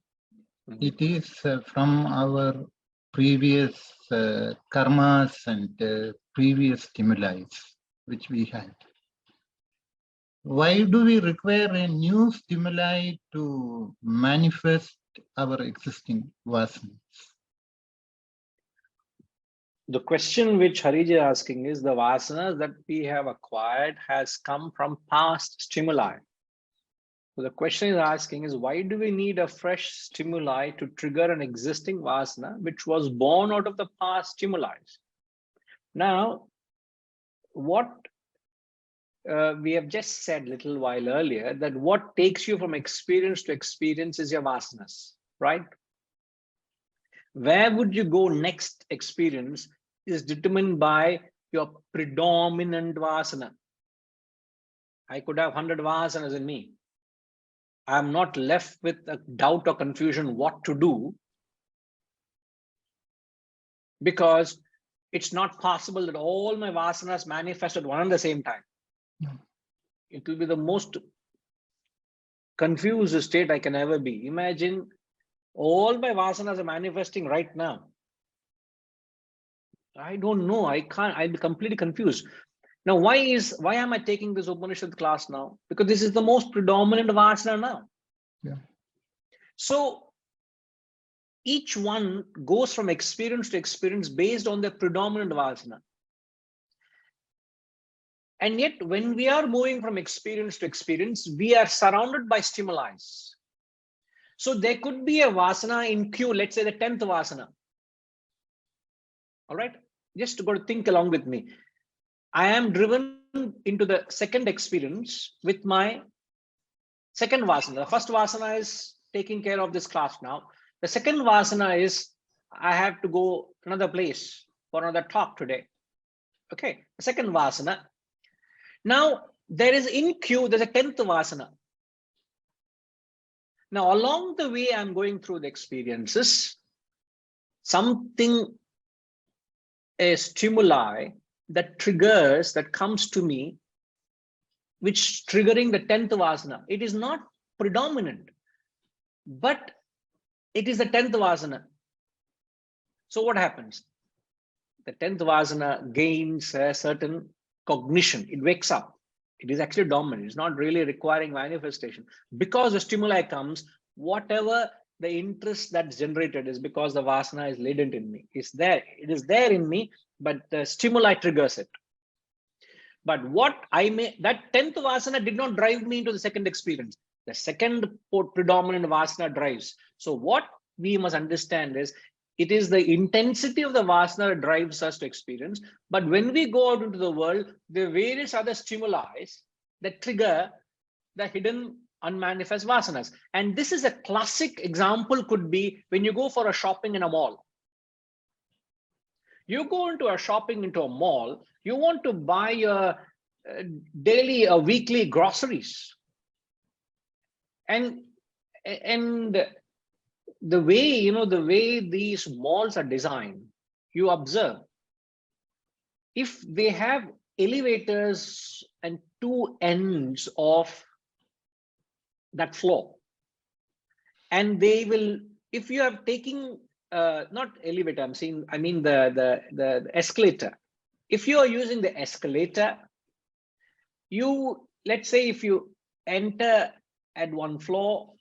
Speaker 9: it is from our previous karmas and previous stimuli which we had. Why do we require a new stimuli to manifest our existing vasanas?
Speaker 1: The question which Hariji is asking is the vasanas that we have acquired has come from past stimuli. So the question is asking is, why do we need a fresh stimuli to trigger an existing vasana which was born out of the past stimuli? Now, what we have just said a little while earlier, that what takes you from experience to experience is your vasanas, right? Where would you go next experience is determined by your predominant vasana. I could have 100 vasanas in me. I'm not left with a doubt or confusion what to do, because it's not possible that all my vasanas manifest at one and the same time. It will be the most confused state I can ever be. Imagine all my vasanas are manifesting right now. I don't know. I can't. I'll be completely confused. Now, why am I taking this Upanishad class now? Because this is the most predominant vasana now.
Speaker 9: Yeah.
Speaker 1: So each one goes from experience to experience based on the predominant vasana. And yet, when we are moving from experience to experience, we are surrounded by stimuli. So there could be a vasana in queue, let's say the 10th vasana. All right, just got to think along with me. I am driven into the second experience with my second vasana. The first vasana is taking care of this class now. The second vasana is I have to go another place for another talk today. Okay, the second vasana. Now there is in queue, there's a 10th vasana. Now along the way I'm going through the experiences, something, a stimuli that triggers, that comes to me, which triggering the 10th vasana. It is not predominant, but it is the 10th vasana. So what happens? The 10th vasana gains a certain cognition. It wakes up. It is actually dominant. It's not really requiring manifestation. Because the stimuli comes, whatever the interest that's generated is because the vasana is latent in me. It's there. It is there in me, but the stimuli triggers it. But what that 10th vasana did not drive me into the second experience. The second predominant vasana drives. So what we must understand is, it is the intensity of the vasana that drives us to experience. But when we go out into the world, there are various other stimuli that trigger the hidden unmanifest vasanas. And this is a classic example, could be when you go for a shopping in a mall. You go into a shopping into a mall, you want to buy your daily or weekly groceries. And the way, the way these malls are designed, you observe, if they have elevators and two ends of that floor, and they will, if you are taking not elevator, I mean the escalator. If you are using the escalator, let's say if you enter at one floor,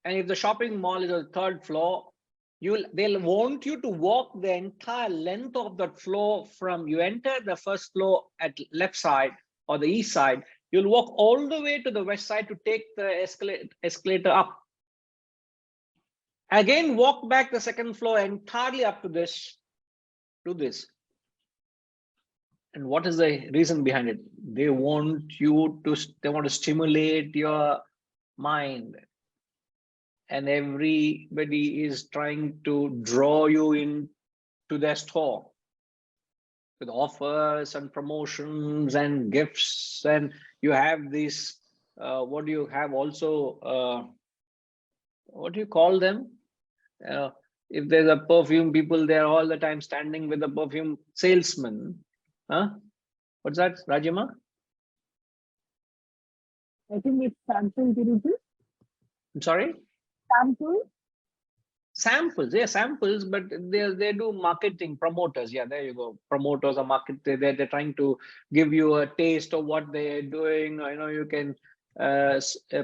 Speaker 1: and if the shopping mall is on the third floor, they'll want you to walk the entire length of that floor. From you enter the first floor at left side or the east side, you'll walk all the way to the west side to take the escalator up. Again, walk back the second floor entirely up to this. Do this. And what is the reason behind it? They want to stimulate your mind. And everybody is trying to draw you into their store. with offers and promotions and gifts, and you have these, what do you have also, what do you call them? If there's a perfume, people there all the time standing with a perfume salesman. Huh? What's that, Rajima?
Speaker 10: I think it's sample, Guruji.
Speaker 1: I'm sorry?
Speaker 10: Sample.
Speaker 1: Samples, yeah, samples, but they do marketing, promoters. Yeah, there you go. Promoters or market, they're trying to give you a taste of what they're doing. You know, you can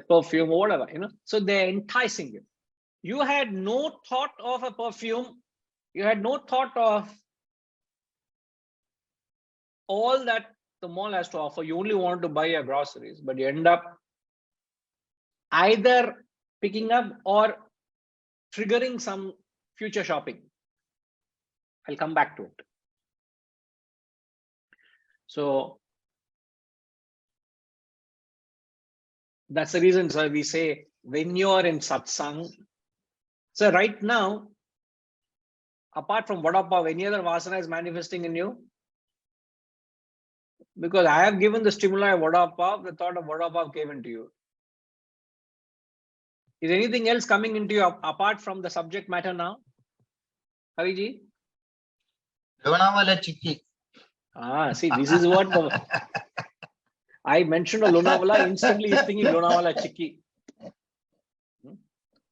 Speaker 1: perfume or whatever, you know. So they're enticing you. You had no thought of a perfume. You had no thought of all that the mall has to offer. You only want to buy your groceries, but you end up either picking up or triggering some future shopping. I'll come back to it. So that's the reason, sir, we say when you're in satsang. So right now, apart from vada pav, any other vasana is manifesting in you? Because I have given the stimuli of vada pav, the thought of vada pav came into you. Is anything else coming into you apart from the subject matter now? Hariji?
Speaker 9: Lonavala Chikki.
Speaker 1: See, this is what I mentioned a Lonavala, instantly he's thinking Lonavala Chikki.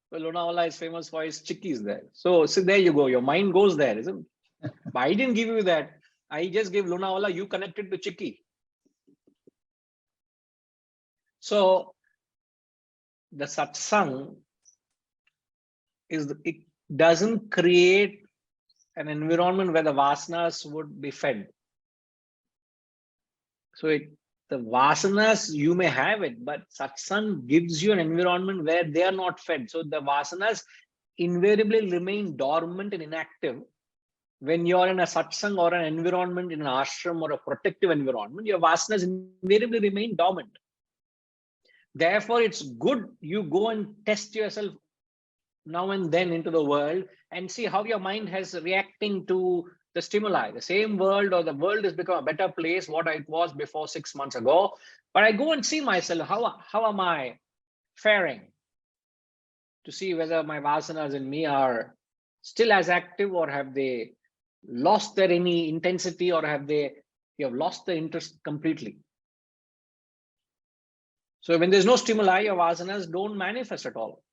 Speaker 1: Well, Lonavala is famous for his chikkis there. So there you go. Your mind goes there, isn't it? But I didn't give you that. I just gave Lonavala, you connected to Chikki. So the satsang it doesn't create an environment where the vasanas would be fed. So the vasanas, you may have it, but satsang gives you an environment where they are not fed. So the vasanas invariably remain dormant and inactive. When you're in a satsang or an environment in an ashram or a protective environment, your vasanas invariably remain dormant. Therefore, it's good you go and test yourself now and then into the world and see how your mind has reacting to the stimuli. The same world or the world has become a better place what it was before 6 months ago. But I go and see myself, how am I faring, to see whether my vasanas in me are still as active, or have they lost their any intensity, or you have lost the interest completely. So when there's no stimuli, your vasanas don't manifest at all.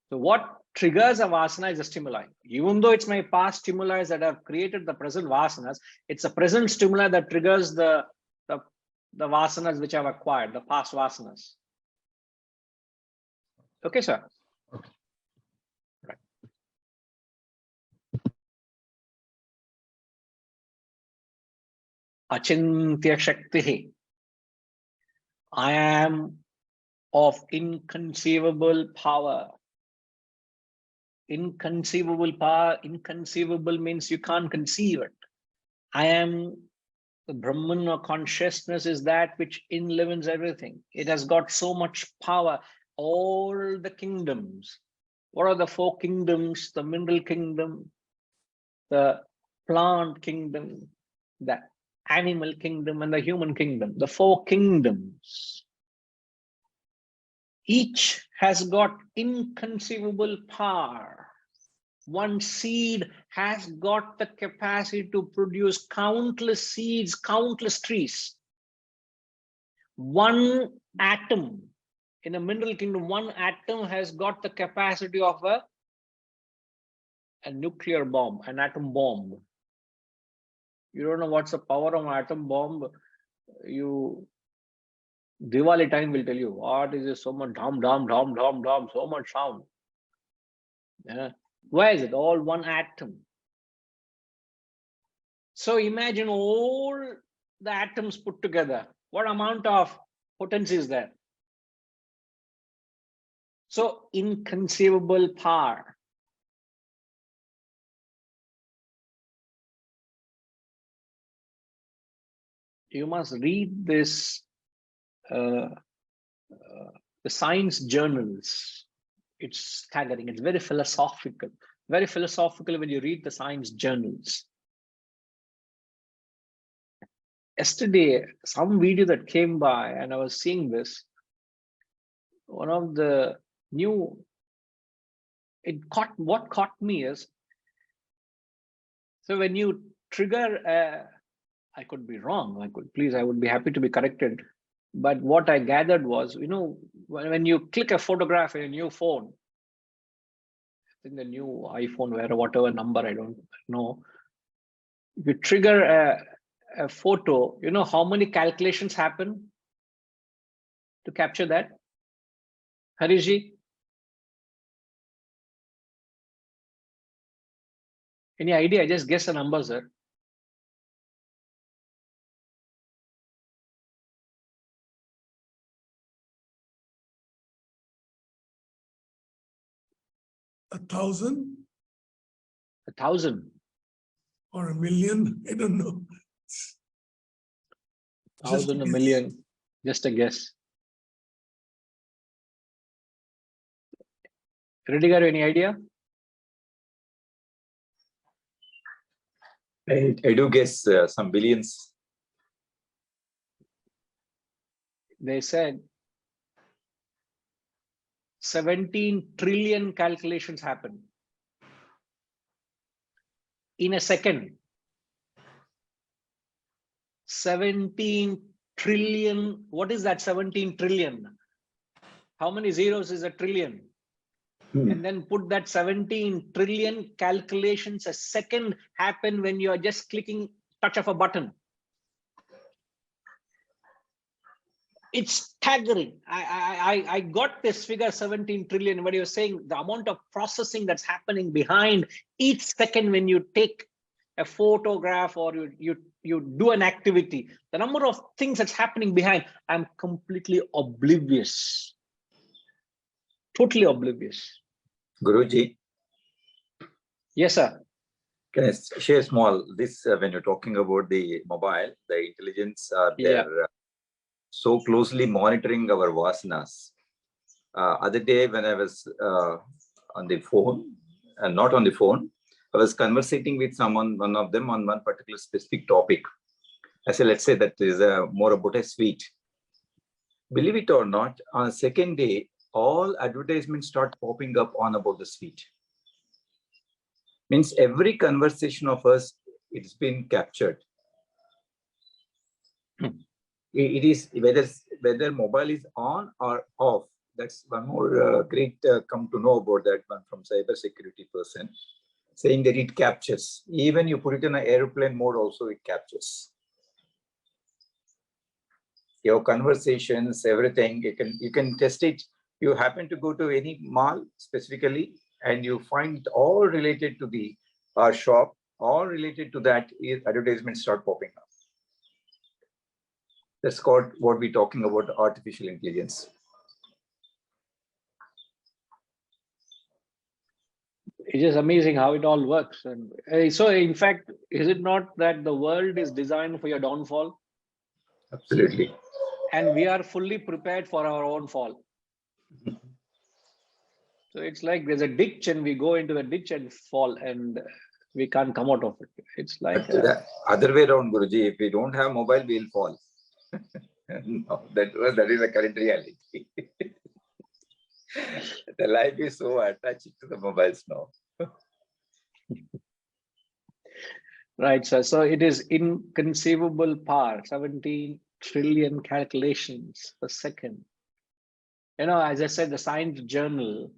Speaker 1: So what triggers a vasana is a stimuli. Even though it's my past stimuli that have created the present vasanas, it's a present stimuli that triggers the vasanas which I've acquired, the past vasanas. Okay, sir.
Speaker 9: Okay.
Speaker 1: Right. Achintya Shakti. I am of inconceivable power. Inconceivable power. Inconceivable means you can't conceive it. I am the Brahman, or consciousness, is that which enlivens everything. It has got so much power. All the kingdoms. What are the 4 kingdoms? The mineral kingdom, the plant kingdom, the animal kingdom, and the human kingdom. The 4 kingdoms. Each has got inconceivable power. One seed has got the capacity to produce countless seeds, countless trees. One atom in a mineral kingdom, one atom has got the capacity of a nuclear bomb, an atom bomb. You don't know what's the power of an atom bomb. Diwali time will tell you what is this, so much dum, so much sound. Yeah. Where is it? All one atom. So imagine all the atoms put together. What amount of potency is there? So inconceivable power. You must read this, the science journals. It's staggering. It's very philosophical. Very philosophical when you read the science journals. yesterday, some video that came by, and I was seeing this. One of the new, what caught me is, so when you trigger, I could be wrong. I would be happy to be corrected. But what I gathered was, when you click a photograph in a new phone, in the new iPhone, whatever number, I don't know, if you trigger a photo, how many calculations happen to capture that? Harishji? Any idea? Just guess a number, sir.
Speaker 11: A 1,000
Speaker 1: 1,000.
Speaker 11: or a million? I don't know.
Speaker 1: 1,000, a million. Just a guess. Redigar, any idea?
Speaker 3: I do guess some billions.
Speaker 1: They said 17 trillion calculations happen in a second. 17 trillion. What is that 17 trillion? How many zeros is a trillion? And then put that 17 trillion calculations a second happen when you are just clicking touch of a button. It's staggering. I got this figure 17 trillion, but you're saying the amount of processing that's happening behind each second when you take a photograph or you do an activity, the number of things that's happening behind, I'm completely oblivious. Totally oblivious.
Speaker 3: Guruji,
Speaker 1: Yes, sir.
Speaker 3: can I share small, this when you're talking about the mobile, the intelligence, they're so closely monitoring our vasanas. Other day when I was on the phone, not on the phone, I was conversating with someone, one of them on one particular specific topic. I said, let's say that is more about a sweet. Believe it or not, on the second day, all advertisements start popping up on about the sweet. Means every conversation of us, it's been captured. It is whether mobile is on or off. That's one more great come to know about that one from cyber security person, saying that it captures. Even you put it in an airplane mode, also it captures. Your conversations, everything, you can test it. You happen to go to any mall specifically, and you find all related to the shop, all related to that is advertisements start popping up. That's called what we're talking about, artificial intelligence.
Speaker 1: It's just amazing how it all works. And so, in fact, is it not that the world is designed for your downfall?
Speaker 3: Absolutely.
Speaker 1: And we are fully prepared for our own fall. So it's like there's a ditch and we go into the ditch and fall and we can't come out of it. It's like
Speaker 3: the other way around, Guruji. If we don't have mobile, we'll fall. No, that is the current reality. The life is so attached to the mobiles now.
Speaker 1: right, sir. So it is inconceivable power, 17 trillion calculations per second. As I said, the Science Journal,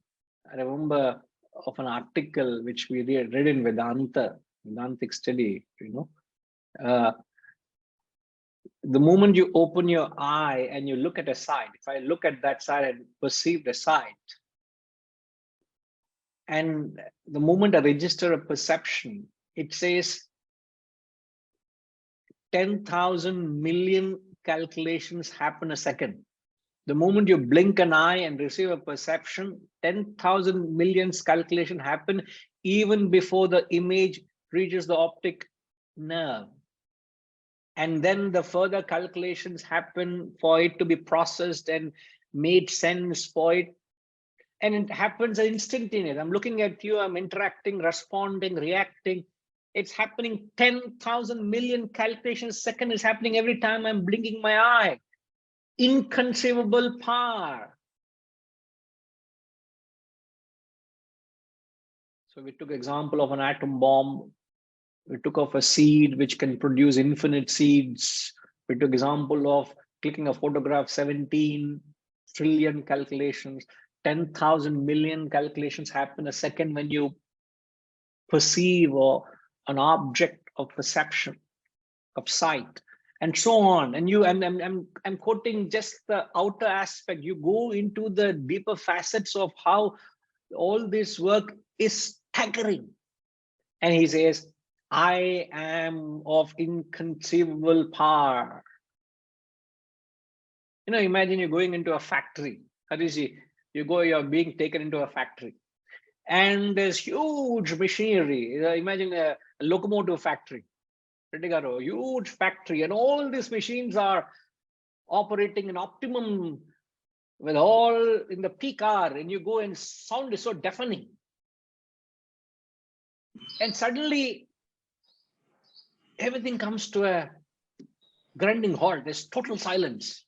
Speaker 1: I remember of an article which we read in Vedantic study, the moment you open your eye and you look at a site, if I look at that site and perceive the site, and the moment I register a perception, it says 10,000 million calculations happen a second. The moment you blink an eye and receive a perception, 10,000 million calculations happen even before the image reaches the optic nerve. And then the further calculations happen for it to be processed and made sense for it. And it happens instantaneous. I'm looking at you, I'm interacting, responding, reacting. It's happening 10,000 million calculations a second is happening every time I'm blinking my eye. Inconceivable power. So we took example of an atom bomb. We took off a seed which can produce infinite seeds. We took example of clicking a photograph, 17 trillion calculations, 10,000 million calculations happen a second when you perceive or an object of perception, of sight, and so on. And I'm quoting just the outer aspect. You go into the deeper facets of how all this work is staggering. And he says, I am of inconceivable power. Imagine you're going into a factory. Harishi, you're being taken into a factory. And there's huge machinery. Imagine a locomotive factory. Huge factory. And all these machines are operating in optimum with all in the peak hour. And you go and sound is so deafening. And suddenly, everything comes to a grinding halt. There's total silence.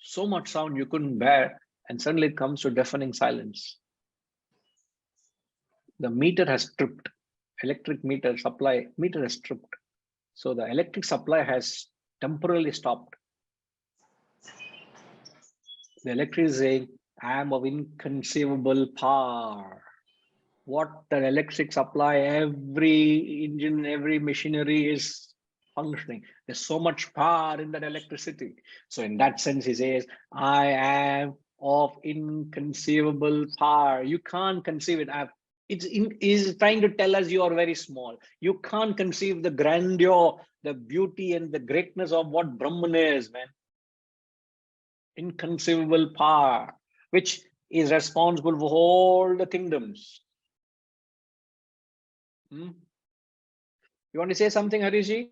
Speaker 1: So much sound you couldn't bear, and suddenly it comes to deafening silence. The meter has tripped. Electric meter supply meter has tripped. So the electric supply has temporarily stopped. The electric is saying, I am of inconceivable power. What the electric supply, every engine, every machinery is functioning. There's so much power in that electricity. So in that sense, he says, I am of inconceivable power. You can't conceive it. He's trying to tell us you are very small. You can't conceive the grandeur, the beauty, and the greatness of what Brahman is, man. Inconceivable power, which is responsible for all the kingdoms. You want to say something, Harishi?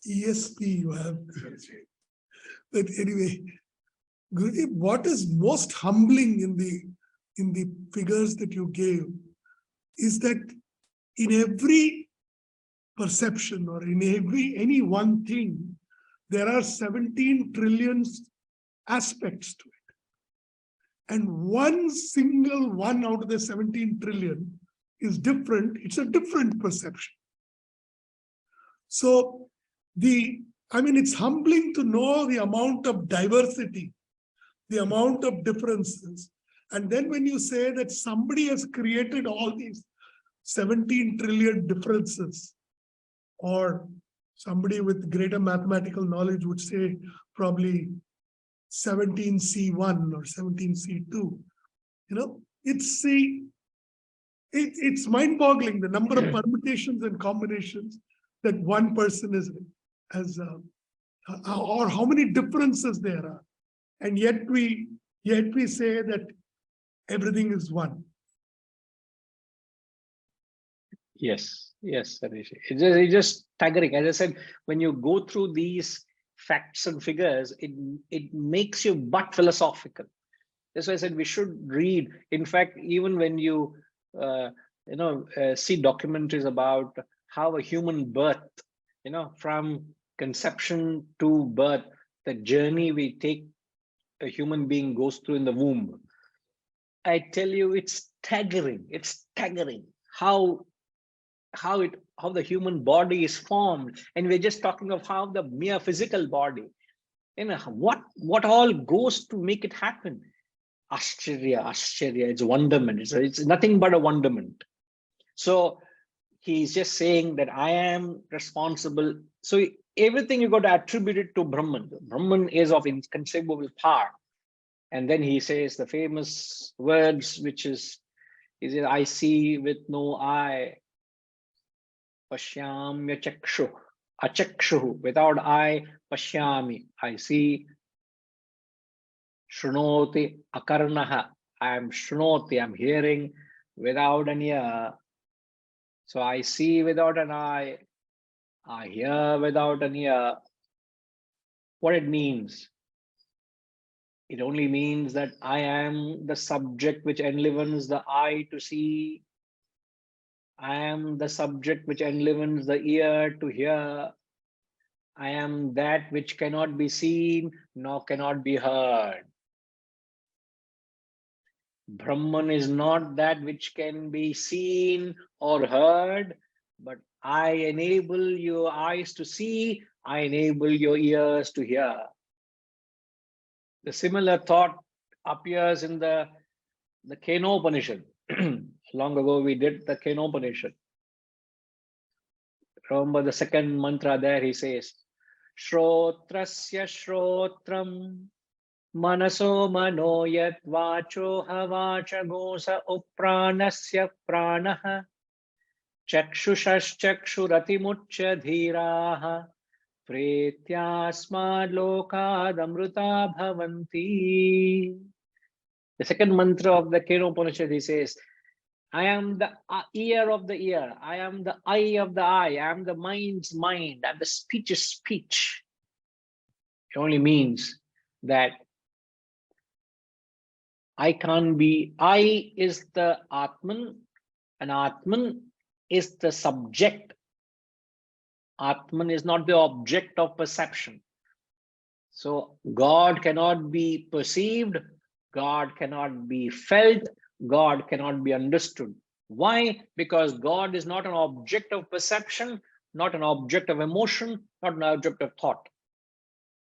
Speaker 11: ESP you have. But anyway, Guruji, what is most humbling in the figures that you gave is that in every perception or in any one thing, there are 17 trillion aspects to it. And one single one out of the 17 trillion is different. It's a different perception. So it's humbling to know the amount of diversity, the amount of differences. And then when you say that somebody has created all these 17 trillion differences, or somebody with greater mathematical knowledge would say probably 17C1 or 17C2. It's mind-boggling the number of permutations and combinations that one person has, or how many differences there are, and yet we say that everything is one.
Speaker 1: Yes, Harish. It's just staggering. As I said, when you go through these facts and figures, it makes you but philosophical. That's why I said we should read. In fact, even when you see documentaries about how a human birth, from conception to birth, the journey we take, a human being goes through in the womb. I tell you, it's staggering. It's staggering how the human body is formed, and we're just talking of how the mere physical body, what all goes to make it happen. Ashcharya, it's wonderment. It's nothing but a wonderment. So he's just saying that I am responsible. So everything you got to attribute it to Brahman. Brahman is of inconceivable power. And then he says the famous words, which is, he says, I see with no eye. Pashyamya chakshu, achakshu, without eye, pashyami, I see. Shrunoti akarnaha, I am shrunoti, I'm hearing without an ear. So I see without an eye, I hear without an ear. What it means, It only means that I am the subject which enlivens the eye to see. I am the subject which enlivens the ear to hear. I am that which cannot be seen nor cannot be heard. Brahman is not that which can be seen or heard, but I enable your eyes to see, I enable your ears to hear. The similar thought appears in the Kaivalyopanishad. Long ago we did the Kaivalyopanishad. Remember the second mantra there, he says, Shrotrasya Shrotram Manaso Mano Yat Vacho Havacha Gosa Upranasya Pranaha Chakshushash Chakshuratimucha Dhiraha Pretyasmad Lokadamruta Bhavanti. The second mantra of the Kaivalyopanishad, he says, I am the ear of the ear. I am the eye of the eye. I am the mind's mind. I am the speech's speech. It only means that I can't be, I is the Atman, and Atman is the subject. Atman is not the object of perception. So God cannot be perceived, God cannot be felt, God cannot be understood. Why? Because God is not an object of perception, not an object of emotion, not an object of thought.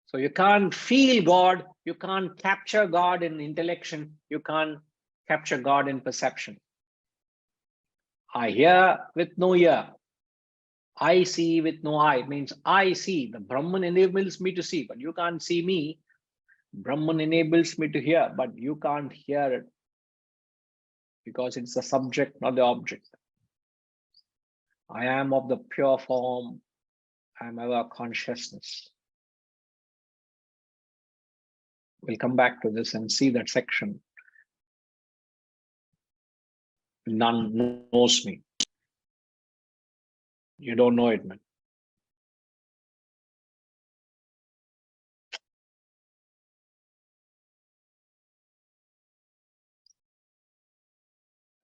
Speaker 1: So you can't feel God, you can't capture God in intellection, you can't capture God in perception. I hear with no ear. I see with no eye. It means I see. The Brahman enables me to see, but you can't see me. Brahman enables me to hear, but you can't hear it because it's the subject, not the object. I am of the pure form. I am ever consciousness. We'll come back to this and see that section. None knows me. You don't know it, man.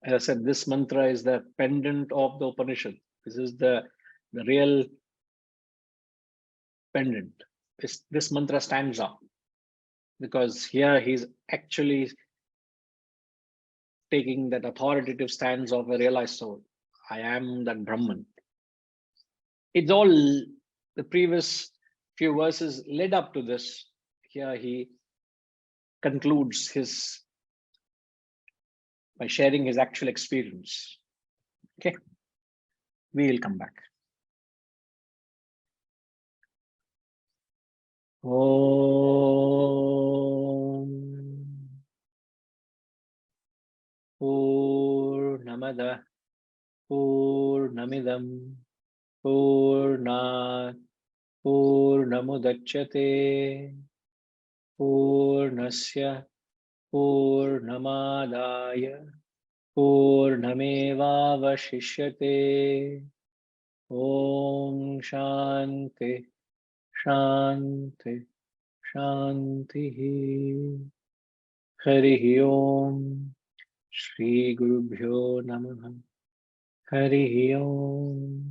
Speaker 1: As I said, this mantra is the pendant of the Upanishad. This is the real pendant. This mantra stands up because here he's actually taking that authoritative stance of a realized soul. I am that Brahman. It's all the previous few verses led up to this. Here he concludes his by sharing his actual experience. Okay, we will come back. Om Purnamada Purnamidam Purnat Purnamudachyate Purnasya Purnamadaya Purnamevavashishyate. Om Shanti Shanti Shanti. Harihi Om. Shri Gurubhyo Namaha. Harihi Om.